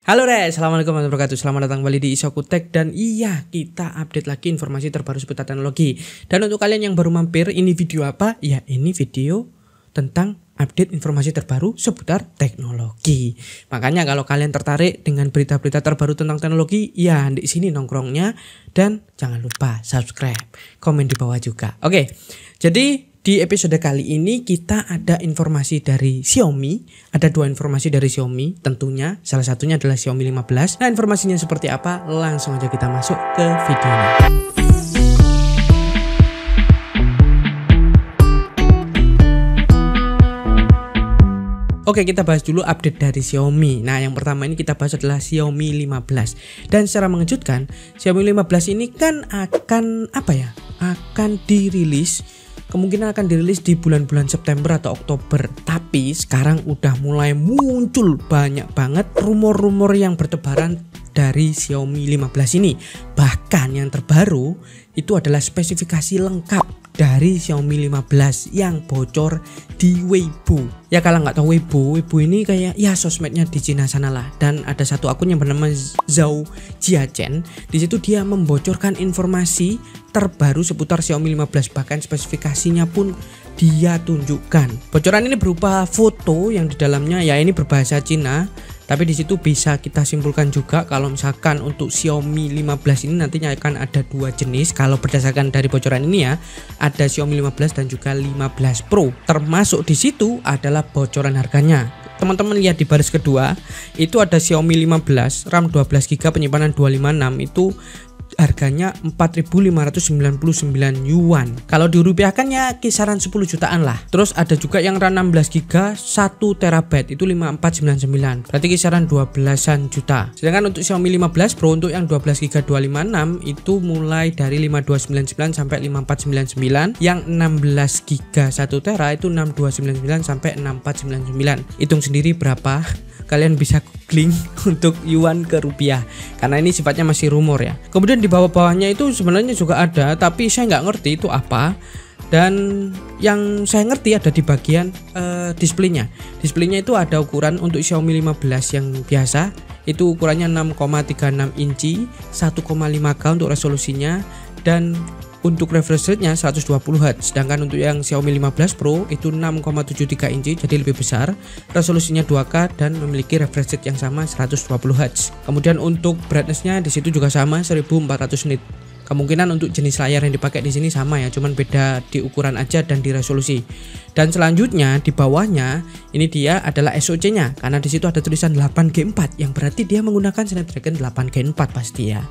Halo guys, assalamualaikum warahmatullahi wabarakatuh. Selamat datang kembali di Ishoku Tech. Dan iya, kita update lagi informasi terbaru seputar teknologi. Dan untuk kalian yang baru mampir, ini video apa? Ya, ini video tentang update informasi terbaru seputar teknologi. Makanya kalau kalian tertarik dengan berita-berita terbaru tentang teknologi, ya di sini nongkrongnya. Dan jangan lupa subscribe, komen di bawah juga. Oke, jadi di episode kali ini kita ada informasi dari Xiaomi. Ada dua informasi dari Xiaomi tentunya. Salah satunya adalah Xiaomi 15. Nah, informasinya seperti apa? Langsung aja kita masuk ke videonya. Oke, kita bahas dulu update dari Xiaomi. Nah, yang pertama ini kita bahas adalah Xiaomi 15. Dan secara mengejutkan, Xiaomi 15 ini kan akan akan dirilis. Kemungkinan akan dirilis di bulan-bulan September atau Oktober. Tapi sekarang udah mulai muncul banyak banget rumor-rumor yang bertebaran dari Xiaomi 15 ini. Bahkan yang terbaru itu adalah spesifikasi lengkap dari Xiaomi 15 yang bocor di Weibo. Ya kalau nggak tahu Weibo ini kayak ya sosmednya di Cina sana lah. Dan ada satu akun yang bernama Zhao Jiachen. Di situ dia membocorkan informasi terbaru seputar Xiaomi 15, bahkan spesifikasinya pun dia tunjukkan. Bocoran ini berupa foto yang di dalamnya ya ini berbahasa Cina. Tapi di situ bisa kita simpulkan juga kalau misalkan untuk Xiaomi 15 ini nantinya akan ada dua jenis. Kalau berdasarkan dari bocoran ini ya, ada Xiaomi 15 dan juga 15 Pro. Termasuk di situ adalah bocoran harganya. Teman-teman lihat di baris kedua, itu ada Xiaomi 15 RAM 12GB penyimpanan 256 itu harganya 4.599 yuan. Kalau dirupiahkan ya kisaran 10 jutaan lah. Terus ada juga yang RAM 16GB 1TB itu 5499. Berarti kisaran 12-an juta. Sedangkan untuk Xiaomi 15 Pro untuk yang 12GB 256 itu mulai dari 5299 sampai 5499. Yang 16GB 1TB itu 6299 sampai 6499. Hitung sendiri berapa? Kalian bisa googling untuk yuan ke rupiah karena ini sifatnya masih rumor ya. Kemudian di bawah-bawahnya itu sebenarnya juga ada, tapi saya nggak ngerti itu apa. Dan yang saya ngerti ada di bagian displaynya. Displaynya itu ada ukuran untuk Xiaomi 15 yang biasa itu ukurannya 6,36 inci 1,5K untuk resolusinya, dan untuk refresh rate-nya 120Hz. Sedangkan untuk yang Xiaomi 15 Pro itu 6,73 inci jadi lebih besar, resolusinya 2K dan memiliki refresh rate yang sama 120Hz. Kemudian untuk brightness-nya di situ juga sama 1400 nit. Kemungkinan untuk jenis layar yang dipakai di sini sama ya, cuman beda di ukuran aja dan di resolusi. Dan selanjutnya di bawahnya ini dia adalah SoC-nya karena di situ ada tulisan 8G4 yang berarti dia menggunakan Snapdragon 8Gen 4 pasti ya.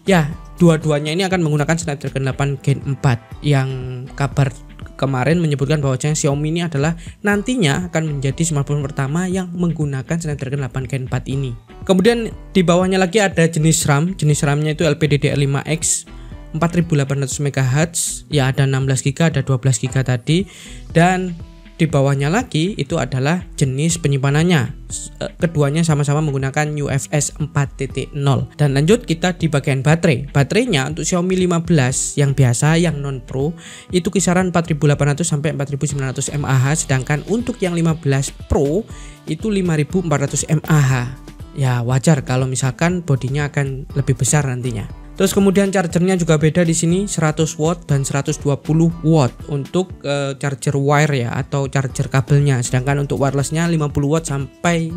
Ya, dua-duanya ini akan menggunakan Snapdragon 8 Gen 4 yang kabar kemarin menyebutkan bahwa Xiaomi ini adalah nantinya akan menjadi smartphone pertama yang menggunakan Snapdragon 8 Gen 4 ini. Kemudian di bawahnya lagi ada jenis RAM. Jenis RAM-nya itu LPDDR5X 4800 MHz. Ya ada 16GB, ada 12GB tadi. Dan di bawahnya lagi itu adalah jenis penyimpanannya. Keduanya sama-sama menggunakan UFS 4.0. Dan lanjut kita di bagian baterai. Baterainya untuk Xiaomi 15 yang biasa, yang non Pro itu kisaran 4800 sampai 4900 mAh, sedangkan untuk yang 15 Pro itu 5400 mAh. Ya wajar kalau misalkan bodinya akan lebih besar nantinya. Terus kemudian chargernya juga beda di sini 100 watt dan 120 watt untuk charger wire ya atau charger kabelnya. Sedangkan untuk wirelessnya 50 watt sampai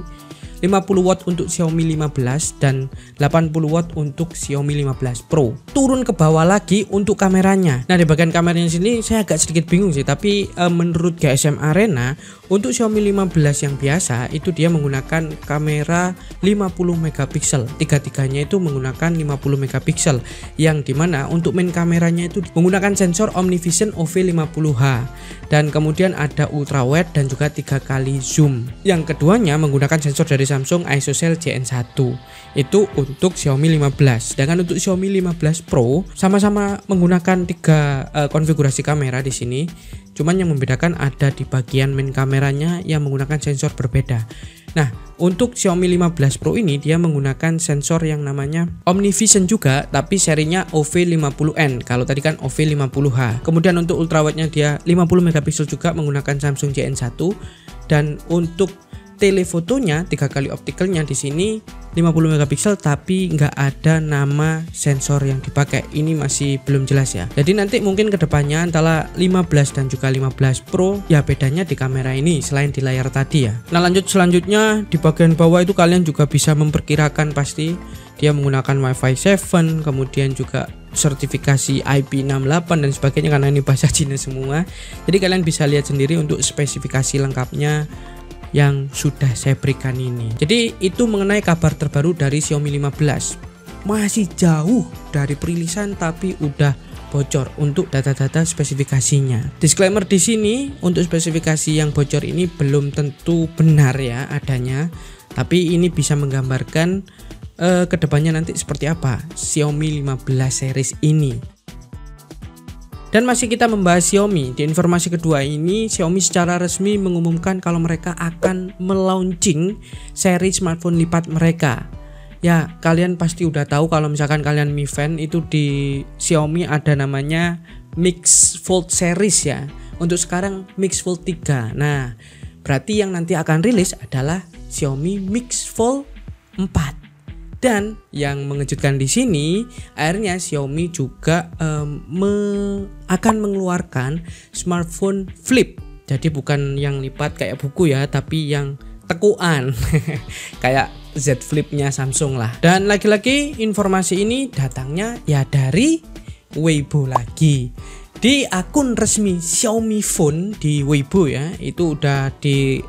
50 watt untuk Xiaomi 15 dan 80 watt untuk Xiaomi 15 Pro. Turun ke bawah lagi untuk kameranya. Nah, di bagian kameranya sini saya agak sedikit bingung sih, tapi menurut GSM Arena untuk Xiaomi 15 yang biasa itu dia menggunakan kamera 50 megapiksel. Tiga-tiganya itu menggunakan 50 megapiksel yang dimana untuk main kameranya itu menggunakan sensor OmniVision OV50H dan kemudian ada ultrawide dan juga 3 kali zoom. Yang keduanya menggunakan sensor dari Samsung ISOCELL JN1 itu untuk Xiaomi 15. Sedangkan untuk Xiaomi 15 Pro sama-sama menggunakan 3 konfigurasi kamera di sini. Cuman yang membedakan ada di bagian main kameranya yang menggunakan sensor berbeda. Nah, untuk Xiaomi 15 Pro ini dia menggunakan sensor yang namanya OmniVision juga, tapi serinya OV50N. Kalau tadi kan OV50H. Kemudian untuk ultrawide-nya dia 50 megapiksel juga menggunakan Samsung JN1, dan untuk telefotonya 3 kali optikalnya di sini 50 megapiksel, tapi nggak ada nama sensor yang dipakai. Ini masih belum jelas ya. Jadi nanti mungkin kedepannya antara 15 dan juga 15 Pro ya bedanya di kamera ini selain di layar tadi ya. Nah lanjut selanjutnya di bagian bawah itu kalian juga bisa memperkirakan pasti dia menggunakan Wi-Fi 7, kemudian juga sertifikasi IP68 dan sebagainya karena ini bahasa Cina semua. Jadi kalian bisa lihat sendiri untuk spesifikasi lengkapnya yang sudah saya berikan ini. Jadi itu mengenai kabar terbaru dari Xiaomi 15. Masih jauh dari perilisan tapi udah bocor untuk data-data spesifikasinya. Disclaimer di sini untuk spesifikasi yang bocor ini belum tentu benar ya adanya, tapi ini bisa menggambarkan kedepannya nanti seperti apa Xiaomi 15 series ini. Dan masih kita membahas Xiaomi. Di informasi kedua ini, Xiaomi secara resmi mengumumkan kalau mereka akan melaunching seri smartphone lipat mereka. Ya, kalian pasti udah tahu kalau misalkan kalian Mi Fan itu di Xiaomi ada namanya Mix Fold series ya. Untuk sekarang Mix Fold 3. Nah, berarti yang nanti akan rilis adalah Xiaomi Mix Fold 4. Dan yang mengejutkan di sini, akhirnya Xiaomi juga akan mengeluarkan smartphone flip. Jadi bukan yang lipat kayak buku ya, tapi yang tekuan kayak Z Flip-nya Samsung lah. Dan lagi-lagi informasi ini datangnya ya dari Weibo lagi. Di akun resmi Xiaomi Phone di Weibo ya, itu udah di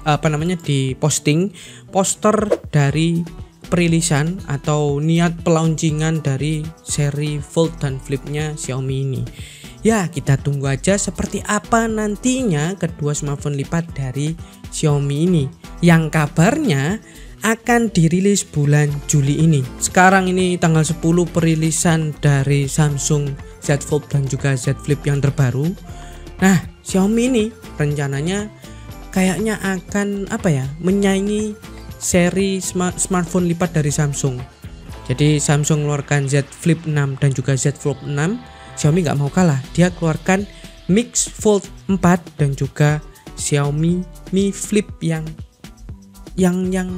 posting poster dari perilisan atau niat pelauncingan dari seri Fold dan Flip-nya Xiaomi ini. Ya, kita tunggu aja seperti apa nantinya kedua smartphone lipat dari Xiaomi ini. Yang kabarnya akan dirilis bulan Juli ini. Sekarang ini tanggal 10 perilisan dari Samsung Z Fold dan juga Z Flip yang terbaru. Nah, Xiaomi ini rencananya kayaknya akan menyaingi seri smartphone lipat dari Samsung. Jadi Samsung mengeluarkan Z Flip 6 dan juga Z Fold 6, Xiaomi nggak mau kalah. Dia keluarkan Mix Fold 4 dan juga Xiaomi Mi Flip yang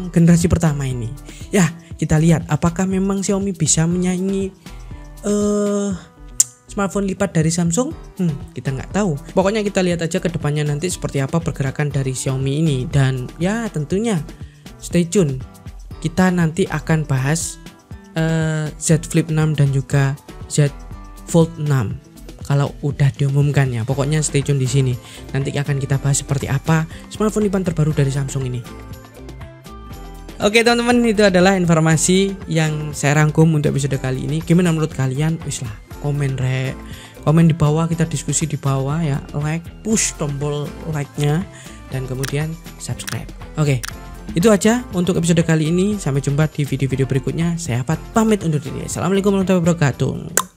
generasi pertama ini. Ya, kita lihat apakah memang Xiaomi bisa menyaingi smartphone lipat dari Samsung. Kita nggak tahu. Pokoknya kita lihat aja ke depannya nanti seperti apa pergerakan dari Xiaomi ini. Dan ya tentunya stay tune, kita nanti akan bahas Z Flip 6 dan juga Z Fold 6 kalau udah diumumkan ya. Pokoknya stay tune di sini. Nanti akan kita bahas seperti apa smartphone lipat terbaru dari Samsung ini. Oke teman-teman, itu adalah informasi yang saya rangkum untuk episode kali ini. Gimana menurut kalian? Wis lah, komen di bawah, kita diskusi di bawah ya. Like, push tombol like-nya dan kemudian subscribe. Oke. Itu aja untuk episode kali ini. Sampai jumpa di video-video berikutnya. Saya Fat pamit undur diri. Assalamualaikum warahmatullahi wabarakatuh.